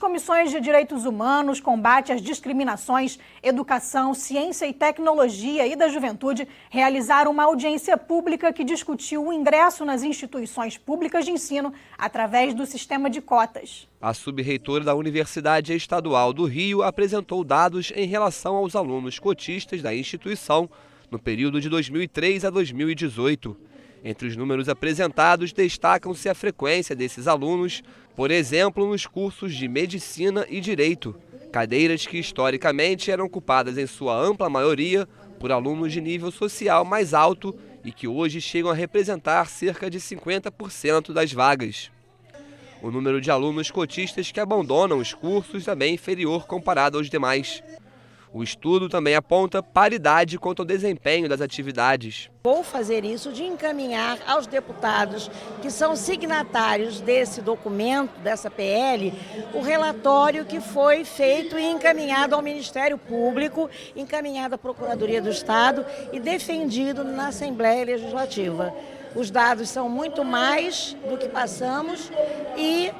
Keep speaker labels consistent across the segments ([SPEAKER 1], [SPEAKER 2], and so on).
[SPEAKER 1] comissões de direitos humanos, combate às discriminações, educação, ciência e tecnologia e da juventude realizaram uma audiência pública que discutiu o ingresso nas instituições públicas de ensino através do sistema de cotas.
[SPEAKER 2] A subreitora da Universidade Estadual do Rio apresentou dados em relação aos alunos cotistas da instituição no período de 2003 a 2018. Entre os números apresentados, destacam-se a frequência desses alunos, por exemplo, nos cursos de Medicina e Direito, cadeiras que historicamente eram ocupadas em sua ampla maioria por alunos de nível social mais alto e que hoje chegam a representar cerca de 50% das vagas. O número de alunos cotistas que abandonam os cursos também é inferior comparado aos demais. O estudo também aponta paridade quanto ao desempenho das atividades.
[SPEAKER 3] Vou fazer isso de encaminhar aos deputados que são signatários desse documento, dessa PL, o relatório que foi feito e encaminhado ao Ministério Público, encaminhado à Procuradoria do Estado e defendido na Assembleia Legislativa. Os dados são muito mais do que passamos e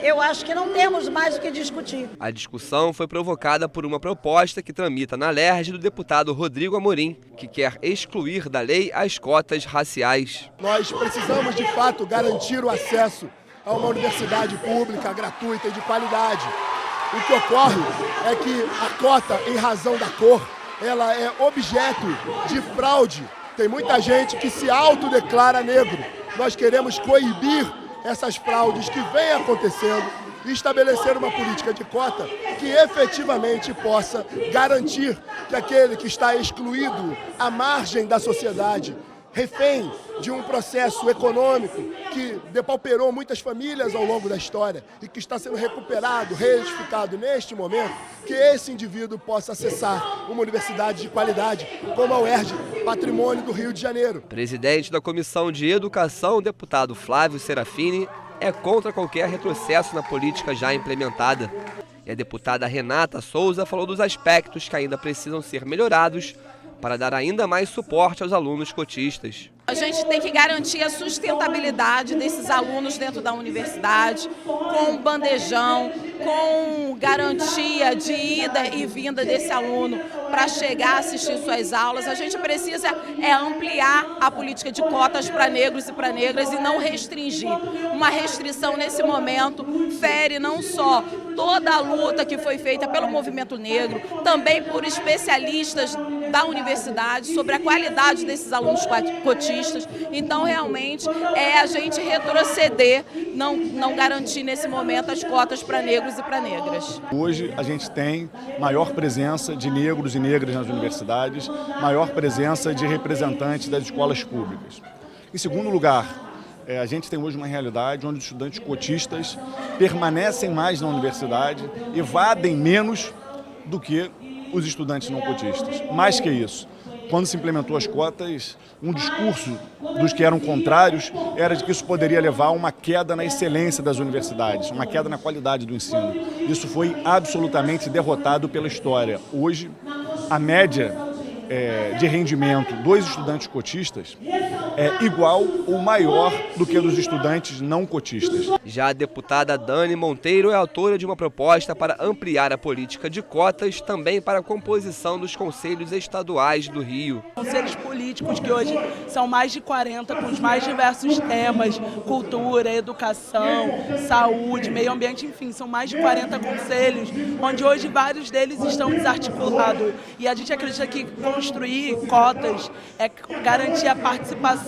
[SPEAKER 3] eu acho que não temos mais o que discutir.
[SPEAKER 2] A discussão foi provocada por uma proposta que tramita na LERJ do deputado Rodrigo Amorim, que quer excluir da lei as cotas raciais.
[SPEAKER 4] Nós precisamos, de fato, garantir o acesso a uma universidade pública, gratuita e de qualidade. O que ocorre é que a cota, em razão da cor, ela é objeto de fraude. Tem muita gente que se autodeclara negro. Nós queremos coibir essas fraudes que vêm acontecendo e estabelecer uma política de cota que efetivamente possa garantir que aquele que está excluído à margem da sociedade, refém de um processo econômico que depauperou muitas famílias ao longo da história e que está sendo recuperado, reedificado neste momento, que esse indivíduo possa acessar uma universidade de qualidade, como a UERJ, patrimônio do Rio de Janeiro.
[SPEAKER 2] Presidente da Comissão de Educação, o deputado Flávio Serafini, é contra qualquer retrocesso na política já implementada. E a deputada Renata Souza falou dos aspectos que ainda precisam ser melhorados para dar ainda mais suporte aos alunos cotistas.
[SPEAKER 5] A gente tem que garantir a sustentabilidade desses alunos dentro da universidade, com bandejão, com garantia de ida e vinda desse aluno para chegar a assistir suas aulas. A gente precisa ampliar a política de cotas para negros e para negras e não restringir. Uma restrição nesse momento fere não só toda a luta que foi feita pelo movimento negro, também por especialistas da universidade sobre a qualidade desses alunos cotistas. Então, realmente, a gente retroceder, não garantir nesse momento as cotas para negros e para negras.
[SPEAKER 6] Hoje a gente tem maior presença de negros e negras nas universidades, maior presença de representantes das escolas públicas. Em segundo lugar, a gente tem hoje uma realidade onde os estudantes cotistas permanecem mais na universidade, evadem menos do que os estudantes não cotistas. Mais que isso, quando se implementou as cotas, um discurso dos que eram contrários era de que isso poderia levar a uma queda na excelência das universidades, uma queda na qualidade do ensino. Isso foi absolutamente derrotado pela história. Hoje, a média de rendimento dos estudantes cotistas é igual ou maior do que a dos estudantes não cotistas.
[SPEAKER 2] Já a deputada Dani Monteiro é autora de uma proposta para ampliar a política de cotas também para a composição dos conselhos estaduais do Rio.
[SPEAKER 7] Conselhos políticos que hoje são mais de 40, com os mais diversos temas, cultura, educação, saúde, meio ambiente, enfim, são mais de 40 conselhos, onde hoje vários deles estão desarticulados. E a gente acredita que construir cotas é garantir a participação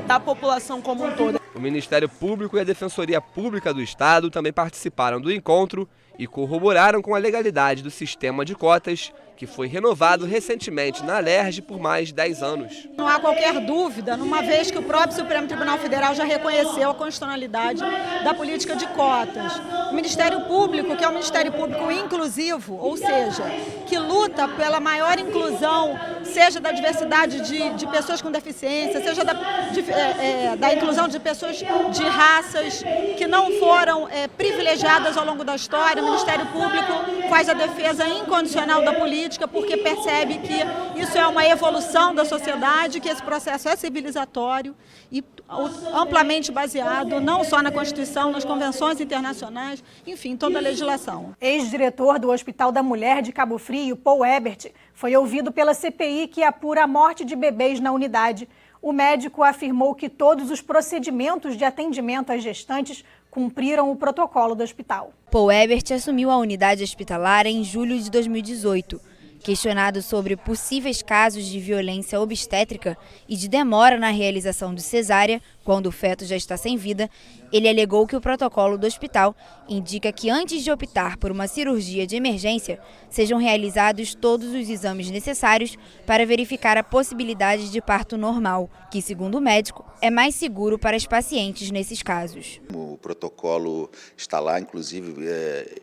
[SPEAKER 7] da população como um todo.
[SPEAKER 2] O Ministério Público e a Defensoria Pública do Estado também participaram do encontro e corroboraram com a legalidade do sistema de cotas, que foi renovado recentemente na LERJ por mais de 10 anos.
[SPEAKER 1] Não há qualquer dúvida, uma vez que o próprio Supremo Tribunal Federal já reconheceu a constitucionalidade da política de cotas. O Ministério Público, que é um Ministério Público inclusivo, ou seja, que luta pela maior inclusão, seja da diversidade de pessoas com deficiência, seja da inclusão de pessoas de raças que não foram privilegiadas ao longo da história. O Ministério Público faz a defesa incondicional da política, porque percebe que isso é uma evolução da sociedade, que esse processo é civilizatório e amplamente baseado não só na Constituição, nas convenções internacionais, enfim, toda a legislação.
[SPEAKER 8] Ex-diretor do Hospital da Mulher de Cabo Frio, Paul Ebert, foi ouvido pela CPI que apura a morte de bebês na unidade. O médico afirmou que todos os procedimentos de atendimento às gestantes cumpriram o protocolo do hospital.
[SPEAKER 9] Paul Ebert assumiu a unidade hospitalar em julho de 2018. Questionado sobre possíveis casos de violência obstétrica e de demora na realização de cesárea, quando o feto já está sem vida, ele alegou que o protocolo do hospital indica que antes de optar por uma cirurgia de emergência, sejam realizados todos os exames necessários para verificar a possibilidade de parto normal, que, segundo o médico, é mais seguro para as pacientes nesses casos.
[SPEAKER 10] O protocolo está lá, inclusive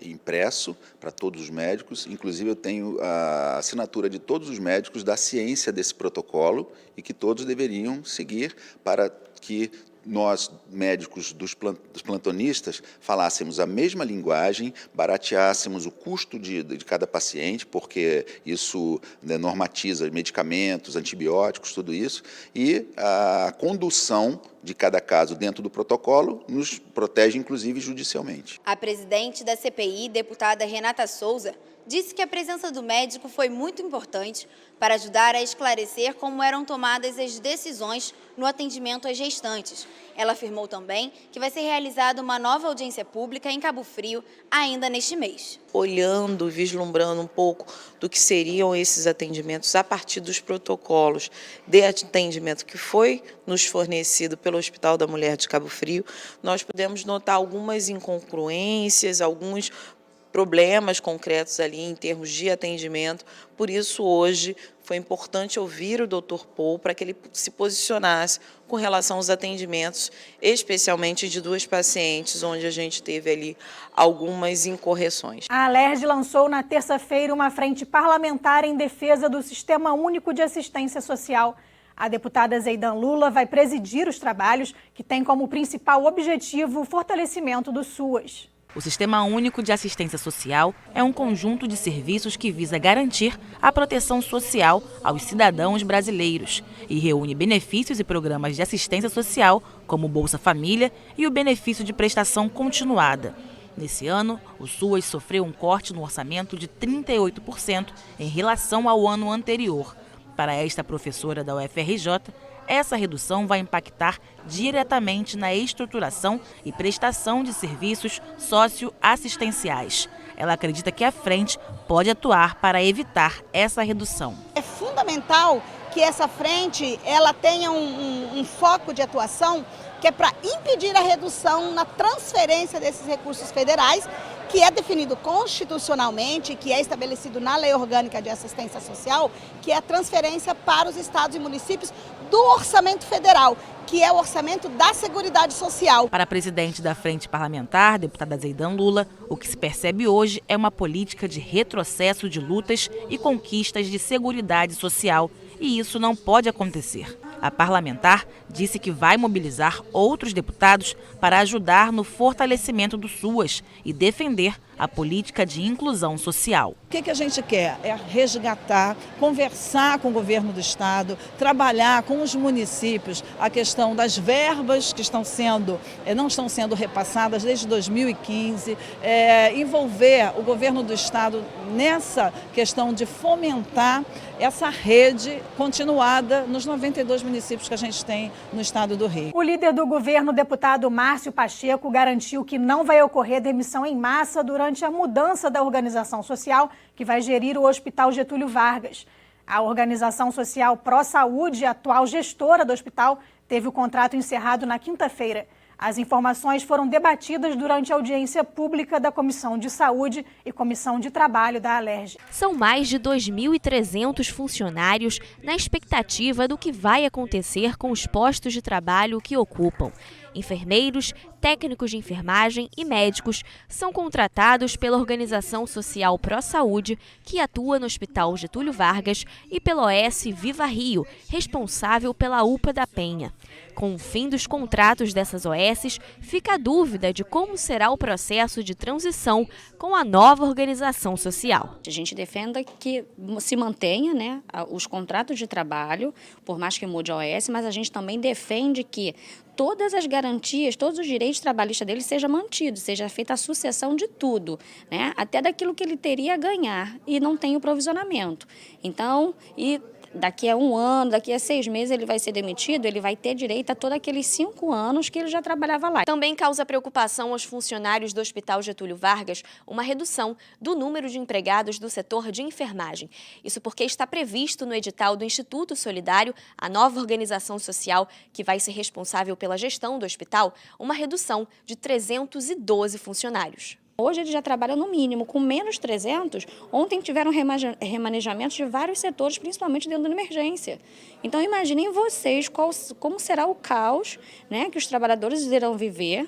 [SPEAKER 10] impresso para todos os médicos. Inclusive eu tenho a assinatura de todos os médicos da ciência desse protocolo e que todos deveriam seguir para que nós, médicos dos plantonistas, falássemos a mesma linguagem, barateássemos o custo de cada paciente, porque isso normatiza medicamentos, antibióticos, tudo isso, e a condução de cada caso dentro do protocolo nos protege, inclusive, judicialmente.
[SPEAKER 9] A presidente da CPI, deputada Renata Souza, disse que a presença do médico foi muito importante para ajudar a esclarecer como eram tomadas as decisões no atendimento às gestantes. Ela afirmou também que vai ser realizada uma nova audiência pública em Cabo Frio ainda neste mês.
[SPEAKER 11] Olhando, vislumbrando um pouco do que seriam esses atendimentos a partir dos protocolos de atendimento que foi nos fornecido pelo Hospital da Mulher de Cabo Frio, nós podemos notar algumas incongruências, alguns problemas concretos ali em termos de atendimento. Por isso, hoje, foi importante ouvir o Dr. Paul para que ele se posicionasse com relação aos atendimentos, especialmente de 2 pacientes, onde a gente teve ali algumas incorreções.
[SPEAKER 8] A Alerj lançou na terça-feira uma frente parlamentar em defesa do Sistema Único de Assistência Social. A deputada Zeidan Lula vai presidir os trabalhos que têm como principal objetivo o fortalecimento do SUAS.
[SPEAKER 12] O Sistema Único de Assistência Social é um conjunto de serviços que visa garantir a proteção social aos cidadãos brasileiros e reúne benefícios e programas de assistência social, como o Bolsa Família e o benefício de prestação continuada. Nesse ano, o SUAS sofreu um corte no orçamento de 38% em relação ao ano anterior. Para esta professora da UFRJ, essa redução vai impactar diretamente na estruturação e prestação de serviços socioassistenciais. Ela acredita que a frente pode atuar para evitar essa redução.
[SPEAKER 13] É fundamental que essa frente ela tenha um foco de atuação que é para impedir a redução na transferência desses recursos federais, que é definido constitucionalmente, que é estabelecido na Lei Orgânica de Assistência Social, que é a transferência para os estados e municípios do orçamento federal, que é o orçamento da Seguridade Social.
[SPEAKER 12] Para a presidente da Frente Parlamentar, deputada Zeidan Lula, o que se percebe hoje é uma política de retrocesso de lutas e conquistas de seguridade social, e isso não pode acontecer. A parlamentar disse que vai mobilizar outros deputados para ajudar no fortalecimento do SUAS e defender a política de inclusão social.
[SPEAKER 14] O que a gente quer é resgatar, conversar com o governo do estado, trabalhar com os municípios a questão das verbas que não estão sendo repassadas desde 2015, envolver o governo do estado nessa questão de fomentar essa rede continuada nos 92 municípios que a gente tem no estado do Rio.
[SPEAKER 8] O líder do governo, deputado Márcio Pacheco, garantiu que não vai ocorrer demissão em massa durante a mudança da organização social que vai gerir o Hospital Getúlio Vargas. A organização social Pró Saúde, atual gestora do hospital, teve o contrato encerrado na quinta-feira. As informações foram debatidas durante a audiência pública da Comissão de Saúde e Comissão de Trabalho da Alerj.
[SPEAKER 15] São mais de 2.300 funcionários na expectativa do que vai acontecer com os postos de trabalho que ocupam. Enfermeiros, técnicos de enfermagem e médicos são contratados pela organização social Pró Saúde, que atua no Hospital Getúlio Vargas, e pela OS Viva Rio, responsável pela UPA da Penha. Com o fim dos contratos dessas OSs, fica a dúvida de como será o processo de transição com a nova organização social.
[SPEAKER 16] A gente defende que se mantenha, né, os contratos de trabalho, por mais que mude a OS, mas a gente também defende que todas as garantias, todos os direitos trabalhistas dele sejam mantidos, seja feita a sucessão de tudo, né, até daquilo que ele teria a ganhar e não tem o provisionamento. Então, daqui a 1 ano, daqui a 6 meses ele vai ser demitido, ele vai ter direito a todos aqueles 5 anos que ele já trabalhava lá.
[SPEAKER 15] Também causa preocupação aos funcionários do Hospital Getúlio Vargas uma redução do número de empregados do setor de enfermagem. Isso porque está previsto no edital do Instituto Solidário, a nova organização social que vai ser responsável pela gestão do hospital, uma redução de 312 funcionários.
[SPEAKER 16] Hoje eles já trabalham no mínimo, com menos 300. Ontem tiveram remanejamentos de vários setores, principalmente dentro da emergência. Então imaginem vocês como será o caos, né, que os trabalhadores irão viver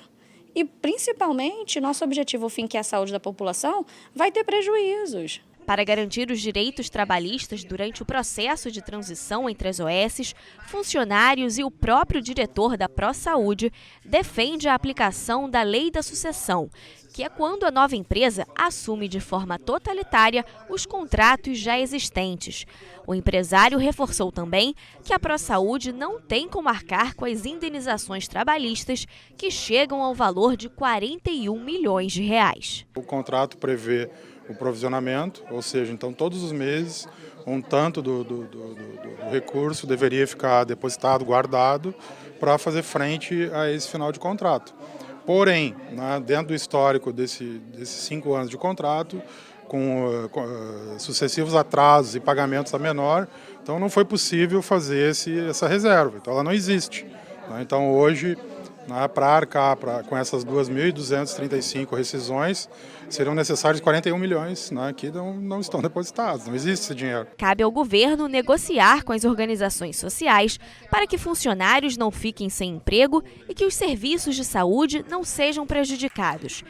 [SPEAKER 16] e principalmente nosso objetivo, o fim, que é a saúde da população, vai ter prejuízos.
[SPEAKER 15] Para garantir os direitos trabalhistas durante o processo de transição entre as OSs, funcionários e o próprio diretor da ProSaúde defende a aplicação da Lei da Sucessão, que é quando a nova empresa assume de forma totalitária os contratos já existentes. O empresário reforçou também que a ProSaúde não tem como arcar com as indenizações trabalhistas, que chegam ao valor de 41 milhões de reais.
[SPEAKER 17] O contrato prevê o provisionamento, ou seja, então todos os meses um tanto do recurso deveria ficar depositado, guardado, para fazer frente a esse final de contrato. Porém, dentro do histórico desses 5 anos de contrato, com sucessivos atrasos e pagamentos a menor, então não foi possível fazer essa reserva, então ela não existe. Então hoje, para arcar com essas 2.235 rescisões, serão necessários 41 milhões, que não estão depositados, não existe esse dinheiro.
[SPEAKER 15] Cabe ao governo negociar com as organizações sociais para que funcionários não fiquem sem emprego e que os serviços de saúde não sejam prejudicados.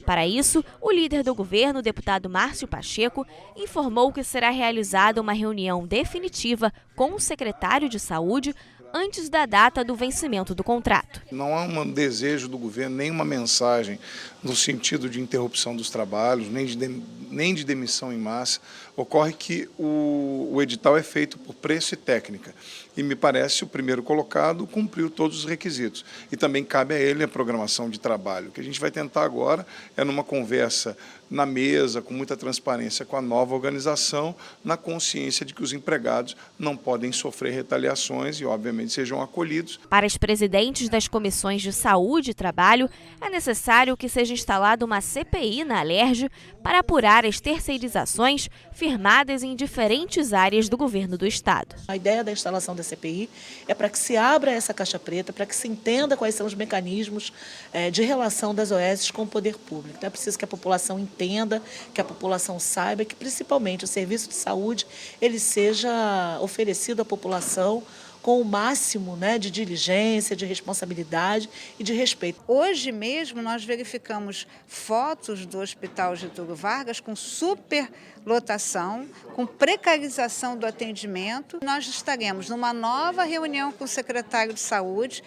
[SPEAKER 15] Para isso, o líder do governo, o deputado Márcio Pacheco, informou que será realizada uma reunião definitiva com o secretário de Saúde antes da data do vencimento do contrato.
[SPEAKER 18] Não há um desejo do governo, nem uma mensagem no sentido de interrupção dos trabalhos, nem de demissão em massa. Ocorre que o edital é feito por preço e técnica. E me parece o primeiro colocado cumpriu todos os requisitos. E também cabe a ele a programação de trabalho. O que a gente vai tentar agora é, numa conversa na mesa, com muita transparência com a nova organização, na consciência de que os empregados não podem sofrer retaliações e, obviamente, sejam acolhidos.
[SPEAKER 15] Para os presidentes das comissões de saúde e trabalho, é necessário que seja instalada uma CPI na Alerj para apurar as terceirizações firmadas em diferentes áreas do governo do Estado.
[SPEAKER 19] A ideia da instalação da CPI é para que se abra essa caixa preta, para que se entenda quais são os mecanismos de relação das OS com o poder público. Então é preciso que a população entenda, que a população saiba que, principalmente, o serviço de saúde ele seja oferecido à população com o máximo, de diligência, de responsabilidade e de respeito.
[SPEAKER 20] Hoje mesmo nós verificamos fotos do Hospital Getúlio Vargas com superlotação, com precarização do atendimento. Nós estaremos numa nova reunião com o secretário de Saúde.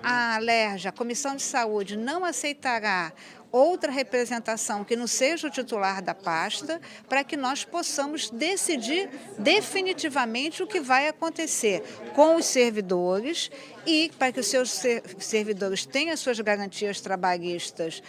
[SPEAKER 20] A Alerj, a Comissão de Saúde, não aceitará outra representação que não seja o titular da pasta, para que nós possamos decidir definitivamente o que vai acontecer com os servidores e para que os seus servidores tenham as suas garantias trabalhistas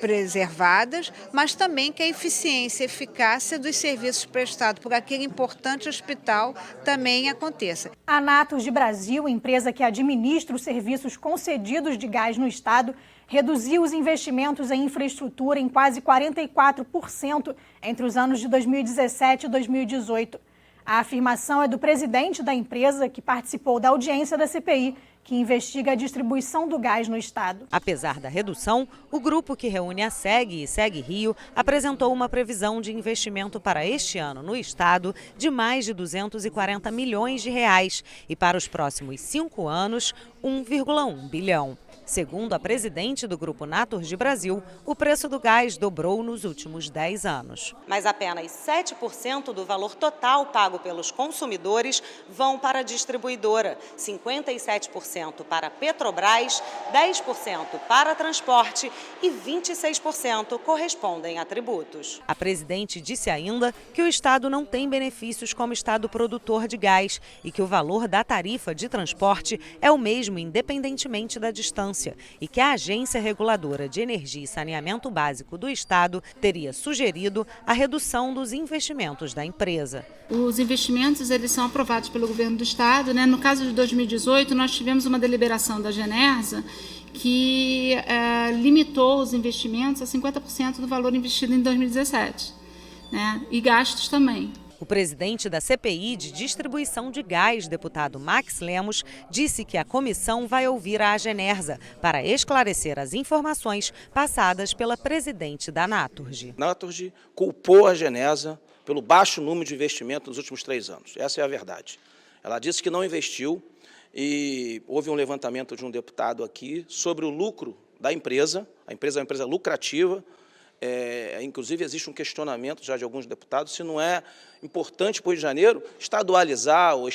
[SPEAKER 20] preservadas, mas também que a eficiência e eficácia dos serviços prestados por aquele importante hospital também aconteça.
[SPEAKER 8] A Natos de Brasil, empresa que administra os serviços concedidos de gás no estado, reduziu os investimentos em infraestrutura em quase 44% entre os anos de 2017 e 2018. A afirmação é do presidente da empresa, que participou da audiência da CPI, que investiga a distribuição do gás no estado.
[SPEAKER 21] Apesar da redução, o grupo que reúne a SEG e SEG Rio apresentou uma previsão de investimento para este ano no estado de mais de 240 milhões de reais e para os próximos 5 anos, 1,1 bilhão. Segundo a presidente do Grupo Naturgy Brasil, o preço do gás dobrou nos últimos 10 anos. Mas apenas 7% do valor total pago pelos consumidores vão para a distribuidora, 57% para a Petrobras, 10% para transporte e 26% correspondem a tributos. A presidente disse ainda que o Estado não tem benefícios como Estado produtor de gás e que o valor da tarifa de transporte é o mesmo independentemente da distância, e que a Agência Reguladora de Energia e Saneamento Básico do Estado teria sugerido a redução dos investimentos da empresa.
[SPEAKER 3] Os investimentos eles são aprovados pelo governo do Estado, né? No caso de 2018, nós tivemos uma deliberação da Genersa que limitou os investimentos a 50% do valor investido em 2017, né? E gastos também.
[SPEAKER 21] O presidente da CPI de Distribuição de Gás, deputado Max Lemos, disse que a comissão vai ouvir a Genersa para esclarecer as informações passadas pela presidente da Naturgy.
[SPEAKER 22] Naturgy culpou a Genersa pelo baixo número de investimento nos últimos 3 anos. Essa é a verdade. Ela disse que não investiu e houve um levantamento de um deputado aqui sobre o lucro da empresa. A empresa é uma empresa lucrativa. Inclusive, existe um questionamento já de alguns deputados se não é importante para o Rio de Janeiro estadualizar ou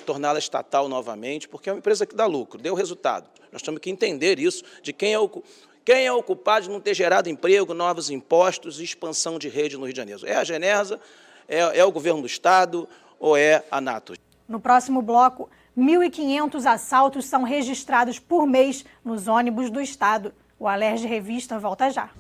[SPEAKER 22] torná-la estatal novamente, porque é uma empresa que dá lucro, deu resultado. Nós temos que entender isso, de quem é o culpado de não ter gerado emprego, novos impostos e expansão de rede no Rio de Janeiro. É a Genersa, é o governo do Estado ou é a Naturgy?
[SPEAKER 8] No próximo bloco, 1.500 assaltos são registrados por mês nos ônibus do Estado. O Alerj Revista volta já.